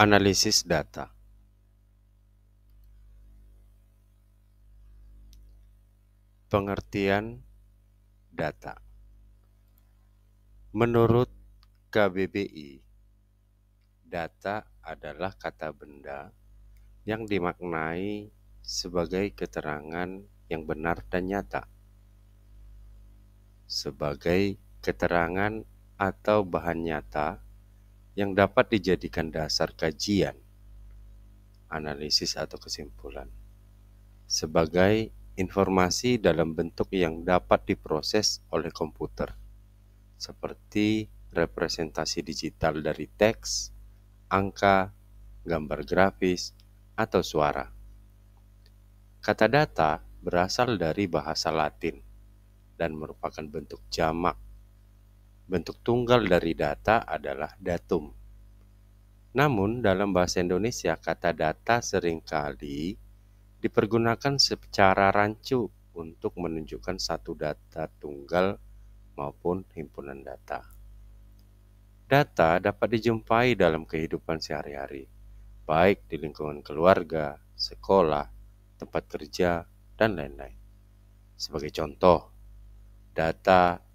Analisis data. Pengertian data. Menurut KBBI, data adalah kata benda yang dimaknai sebagai keterangan yang benar dan nyata, sebagai keterangan atau bahan nyata yang dapat dijadikan dasar kajian, analisis atau kesimpulan, sebagai informasi dalam bentuk yang dapat diproses oleh komputer, seperti representasi digital dari teks, angka, gambar grafis, atau suara. Kata data berasal dari bahasa Latin dan merupakan bentuk jamak. Bentuk tunggal dari data adalah datum. Namun dalam bahasa Indonesia kata data seringkali dipergunakan secara rancu untuk menunjukkan satu data tunggal maupun himpunan data. Data dapat dijumpai dalam kehidupan sehari-hari, baik di lingkungan keluarga, sekolah, tempat kerja, dan lain-lain. Sebagai contoh, data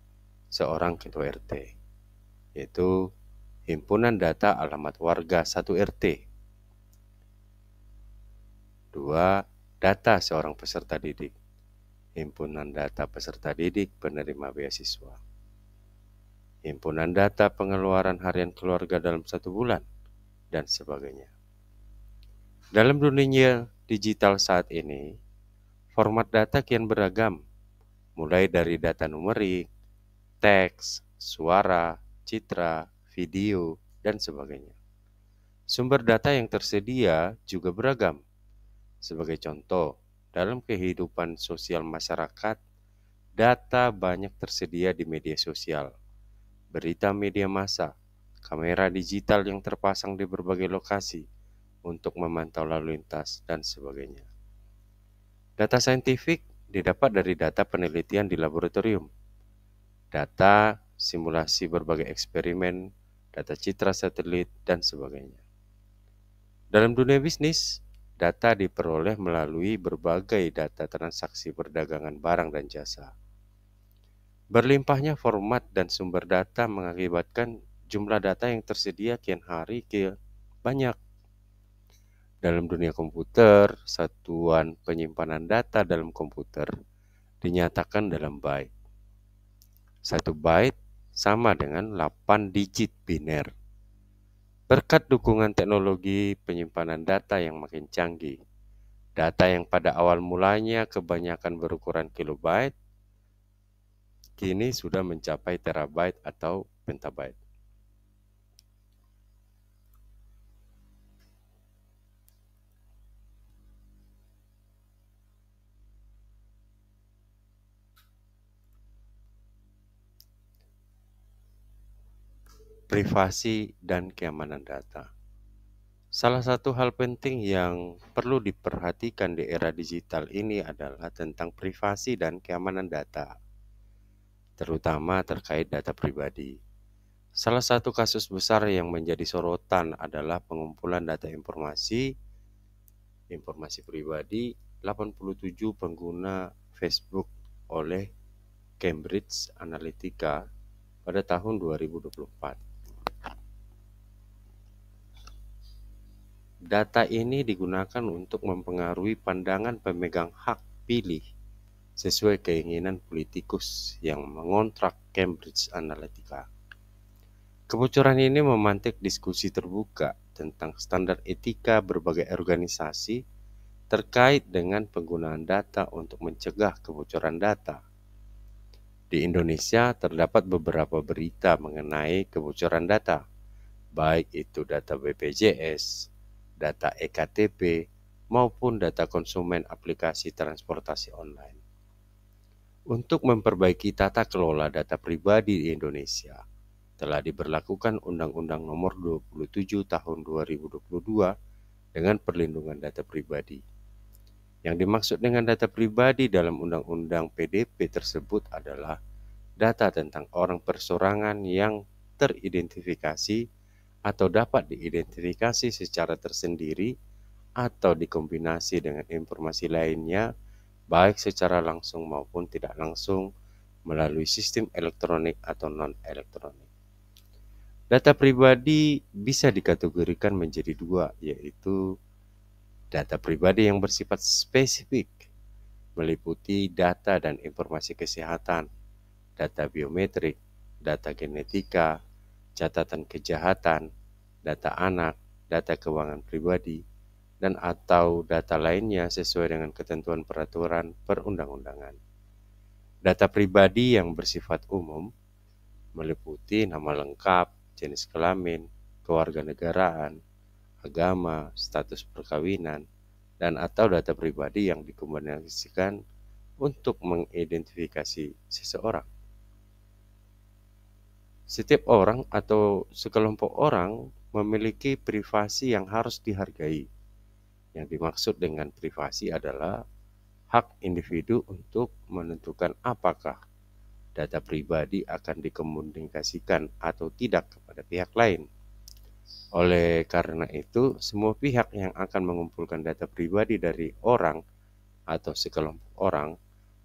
seorang ketua RT, yaitu himpunan data alamat warga 1 RT. 2. Data seorang peserta didik, himpunan data peserta didik penerima beasiswa. Himpunan data pengeluaran harian keluarga dalam 1 bulan, dan sebagainya. Dalam dunia digital saat ini, format data kian beragam, mulai dari data numerik, teks, suara, citra, video, dan sebagainya. Sumber data yang tersedia juga beragam. Sebagai contoh, dalam kehidupan sosial masyarakat, data banyak tersedia di media sosial, berita media massa, kamera digital yang terpasang di berbagai lokasi untuk memantau lalu lintas, dan sebagainya. Data saintifik didapat dari data penelitian di laboratorium, data simulasi berbagai eksperimen, data citra satelit, dan sebagainya. Dalam dunia bisnis, data diperoleh melalui berbagai data transaksi perdagangan barang dan jasa. Berlimpahnya format dan sumber data mengakibatkan jumlah data yang tersedia kian hari kian banyak. Dalam dunia komputer, satuan penyimpanan data dalam komputer dinyatakan dalam byte. 1 byte sama dengan 8 digit biner. Berkat dukungan teknologi penyimpanan data yang makin canggih, data yang pada awal mulanya kebanyakan berukuran kilobyte, kini sudah mencapai terabyte atau petabyte. Privasi dan keamanan data. Salah satu hal penting yang perlu diperhatikan di era digital ini adalah tentang privasi dan keamanan data, terutama terkait data pribadi. Salah satu kasus besar yang menjadi sorotan adalah pengumpulan data informasi pribadi 87 pengguna Facebook oleh Cambridge Analytica pada tahun 2024. Data ini digunakan untuk mempengaruhi pandangan pemegang hak pilih sesuai keinginan politikus yang mengontrak Cambridge Analytica. Kebocoran ini memantik diskusi terbuka tentang standar etika berbagai organisasi terkait dengan penggunaan data untuk mencegah kebocoran data. Di Indonesia terdapat beberapa berita mengenai kebocoran data, baik itu data BPJS, data EKTP, maupun data konsumen aplikasi transportasi online. Untuk memperbaiki tata kelola data pribadi di Indonesia, telah diberlakukan Undang-Undang Nomor 27 Tahun 2022 dengan perlindungan data pribadi. Yang dimaksud dengan data pribadi dalam Undang-Undang PDP tersebut adalah data tentang orang persorangan yang teridentifikasi atau dapat diidentifikasi secara tersendiri atau dikombinasi dengan informasi lainnya, baik secara langsung maupun tidak langsung melalui sistem elektronik atau non-elektronik. Data pribadi bisa dikategorikan menjadi dua, yaitu data pribadi yang bersifat spesifik, meliputi data dan informasi kesehatan, data biometrik, data genetika, catatan kejahatan, data anak, data keuangan pribadi, dan atau data lainnya sesuai dengan ketentuan peraturan perundang-undangan. Data pribadi yang bersifat umum meliputi nama lengkap, jenis kelamin, kewarganegaraan, agama, status perkawinan, dan atau data pribadi yang dikombinasikan untuk mengidentifikasi seseorang. Setiap orang atau sekelompok orang memiliki privasi yang harus dihargai. Yang dimaksud dengan privasi adalah hak individu untuk menentukan apakah data pribadi akan dikomunikasikan atau tidak kepada pihak lain. Oleh karena itu, semua pihak yang akan mengumpulkan data pribadi dari orang atau sekelompok orang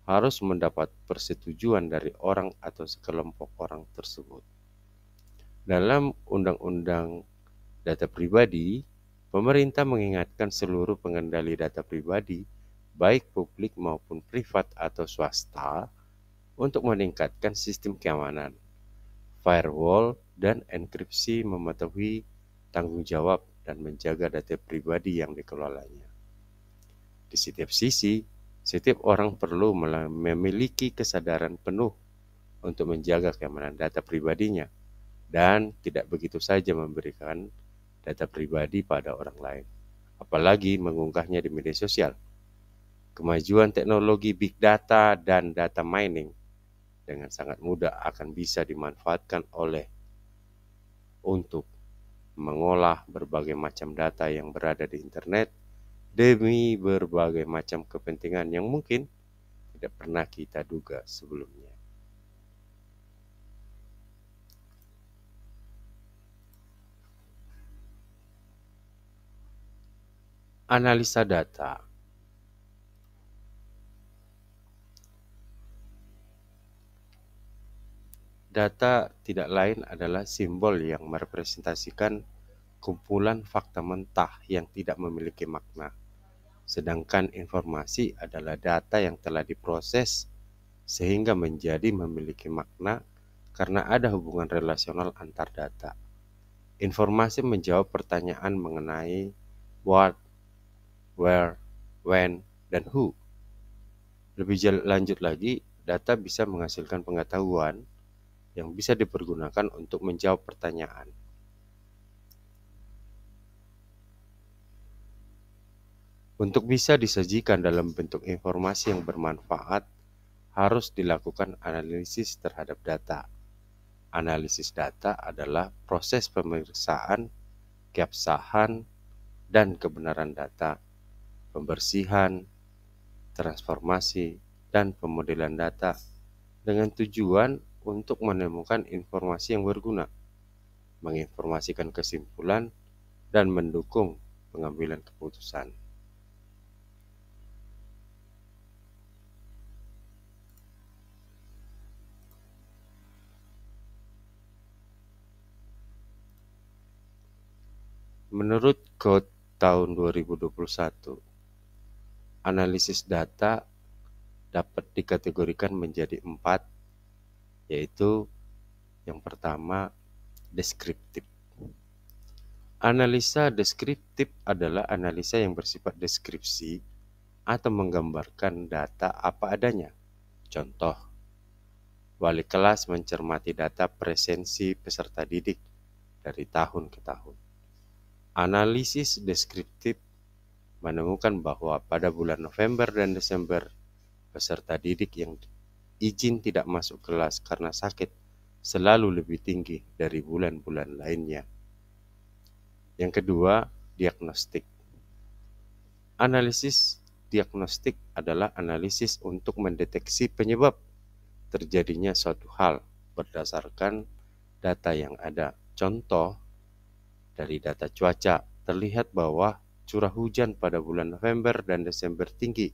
harus mendapat persetujuan dari orang atau sekelompok orang tersebut. Dalam Undang-Undang Data Pribadi, pemerintah mengingatkan seluruh pengendali data pribadi, baik publik maupun privat atau swasta, untuk meningkatkan sistem keamanan, firewall, dan enkripsi, mematuhi tanggung jawab dan menjaga data pribadi yang dikelolanya. Di setiap sisi, setiap orang perlu memiliki kesadaran penuh untuk menjaga keamanan data pribadinya dan tidak begitu saja memberikan data pribadi pada orang lain, apalagi mengunggahnya di media sosial. Kemajuan teknologi big data dan data mining dengan sangat mudah akan bisa dimanfaatkan untuk mengolah berbagai macam data yang berada di internet demi berbagai macam kepentingan yang mungkin tidak pernah kita duga sebelumnya. Analisa data. Data tidak lain adalah simbol yang merepresentasikan kumpulan fakta mentah yang tidak memiliki makna. Sedangkan informasi adalah data yang telah diproses sehingga menjadi memiliki makna karena ada hubungan relasional antar data. Informasi menjawab pertanyaan mengenai what, where, when, dan who. Lebih lanjut lagi, data bisa menghasilkan pengetahuan yang bisa dipergunakan untuk menjawab pertanyaan. Untuk bisa disajikan dalam bentuk informasi yang bermanfaat, harus dilakukan analisis terhadap data. Analisis data adalah proses pemeriksaan, keabsahan, dan kebenaran data, pembersihan, transformasi, dan pemodelan data dengan tujuan untuk menemukan informasi yang berguna, menginformasikan kesimpulan, dan mendukung pengambilan keputusan. Menurut Code tahun 2021, analisis data dapat dikategorikan menjadi 4, yaitu yang pertama, deskriptif. Analisa deskriptif adalah analisa yang bersifat deskripsi atau menggambarkan data apa adanya. Contoh, wali kelas mencermati data presensi peserta didik dari tahun ke tahun. Analisis deskriptif menemukan bahwa pada bulan November dan Desember, peserta didik yang izin tidak masuk kelas karena sakit selalu lebih tinggi dari bulan-bulan lainnya. Yang kedua, diagnostik. Analisis diagnostik adalah analisis untuk mendeteksi penyebab terjadinya suatu hal berdasarkan data yang ada. Contoh, Dari data cuaca, terlihat bahwa curah hujan pada bulan November dan Desember tinggi.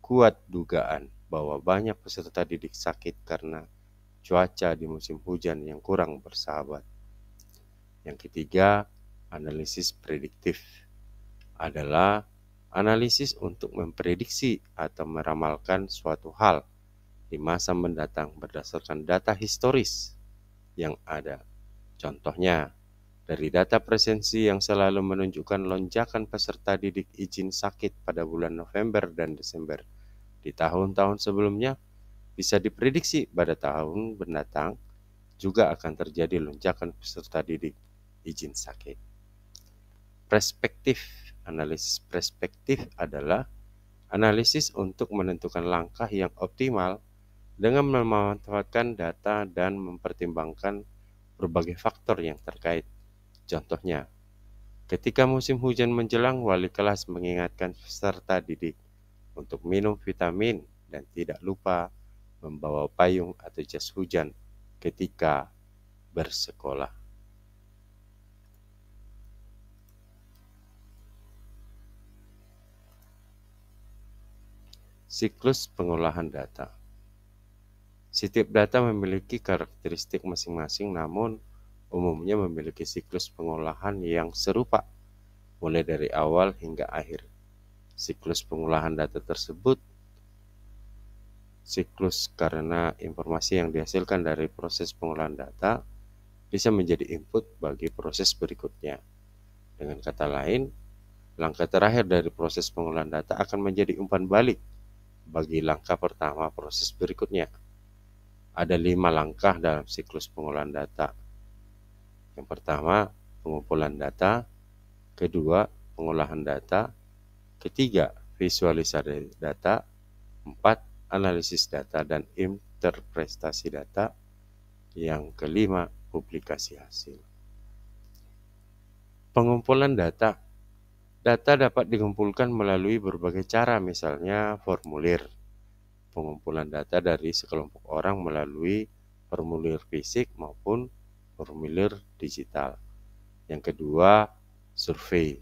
Kuat dugaan bahwa banyak peserta didik sakit karena cuaca di musim hujan yang kurang bersahabat. Yang ketiga, analisis prediktif adalah analisis untuk memprediksi atau meramalkan suatu hal di masa mendatang berdasarkan data historis yang ada. Contohnya, dari data presensi yang selalu menunjukkan lonjakan peserta didik izin sakit pada bulan November dan Desember di tahun-tahun sebelumnya, bisa diprediksi pada tahun mendatang juga akan terjadi lonjakan peserta didik izin sakit. Perspektif. Analisis perspektif adalah analisis untuk menentukan langkah yang optimal dengan memanfaatkan data dan mempertimbangkan berbagai faktor yang terkait. Contohnya, ketika musim hujan menjelang, wali kelas mengingatkan peserta didik untuk minum vitamin dan tidak lupa membawa payung atau jas hujan ketika bersekolah. Siklus pengolahan data. Setiap data memiliki karakteristik masing-masing, namun umumnya memiliki siklus pengolahan yang serupa, mulai dari awal hingga akhir. Siklus pengolahan data tersebut siklus karena informasi yang dihasilkan dari proses pengolahan data bisa menjadi input bagi proses berikutnya. Dengan kata lain, langkah terakhir dari proses pengolahan data akan menjadi umpan balik bagi langkah pertama proses berikutnya. Ada 5 langkah dalam siklus pengolahan data. Yang pertama, pengumpulan data. Kedua, pengolahan data. Ketiga, visualisasi data. 4, analisis data dan interpretasi data. Yang kelima, publikasi hasil. Pengumpulan data. Data dapat dikumpulkan melalui berbagai cara, misalnya formulir. Pengumpulan data dari sekelompok orang melalui formulir fisik maupun formulir digital. Yang kedua, survei.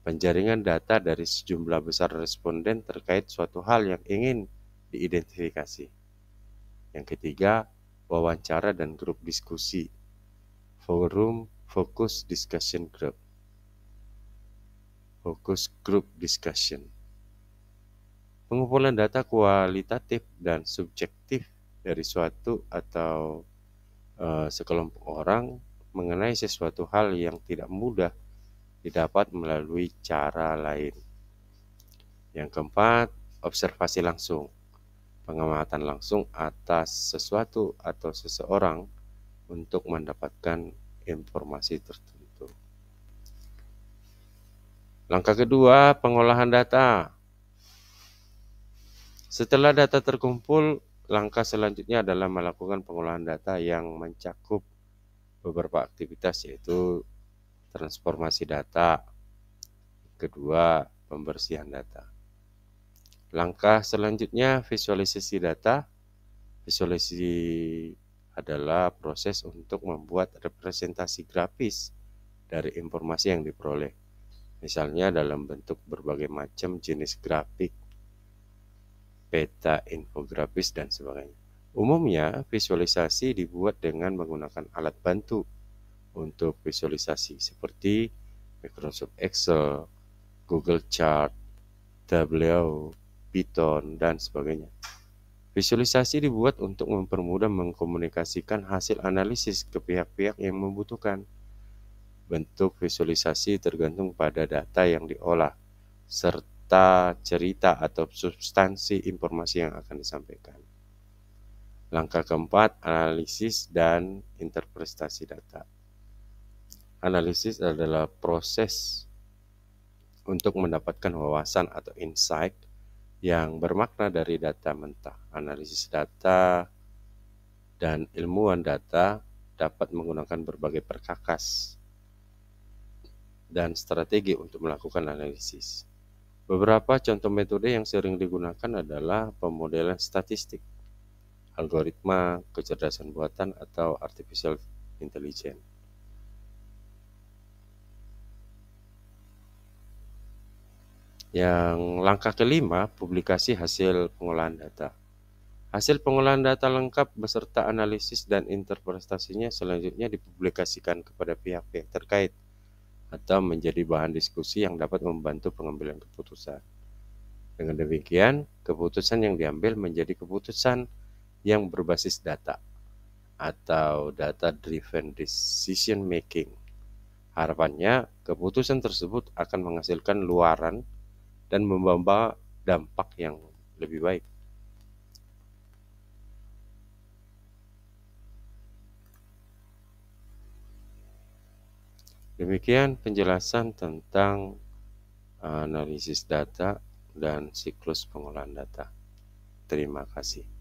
Penjaringan data dari sejumlah besar responden terkait suatu hal yang ingin diidentifikasi. Yang ketiga, wawancara dan grup diskusi. Forum Focus Discussion Group. Focus Group Discussion. Pengumpulan data kualitatif dan subjektif dari suatu atau sekelompok orang mengenai sesuatu hal yang tidak mudah didapat melalui cara lain. Yang keempat, observasi langsung. Pengamatan langsung atas sesuatu atau seseorang untuk mendapatkan informasi tertentu. Langkah kedua, pengolahan data. Setelah data terkumpul, langkah selanjutnya adalah melakukan pengolahan data yang mencakup beberapa aktivitas, yaitu transformasi data. Kedua, pembersihan data. Langkah selanjutnya, visualisasi data. Visualisasi adalah proses untuk membuat representasi grafis dari informasi yang diperoleh. Misalnya dalam bentuk berbagai macam jenis grafik, peta, infografis, dan sebagainya. Umumnya, visualisasi dibuat dengan menggunakan alat bantu untuk visualisasi seperti Microsoft Excel, Google Chart, Tableau, Python, dan sebagainya. Visualisasi dibuat untuk mempermudah mengkomunikasikan hasil analisis ke pihak-pihak yang membutuhkan. Bentuk visualisasi tergantung pada data yang diolah, serta cerita atau substansi informasi yang akan disampaikan. Langkah keempat, analisis dan interpretasi data. Analisis adalah proses untuk mendapatkan wawasan atau insight yang bermakna dari data mentah. Analisis data dan ilmuwan data dapat menggunakan berbagai perkakas dan strategi untuk melakukan analisis. Beberapa contoh metode yang sering digunakan adalah pemodelan statistik, algoritma, kecerdasan buatan, atau artificial intelligence. Yang langkah kelima, publikasi hasil pengolahan data. Hasil pengolahan data lengkap beserta analisis dan interpretasinya selanjutnya dipublikasikan kepada pihak-pihak terkait atau menjadi bahan diskusi yang dapat membantu pengambilan keputusan. Dengan demikian, keputusan yang diambil menjadi keputusan yang berbasis data atau data-driven decision making. Harapannya, keputusan tersebut akan menghasilkan luaran dan membawa dampak yang lebih baik. Demikian penjelasan tentang analisis data dan siklus pengolahan data. Terima kasih.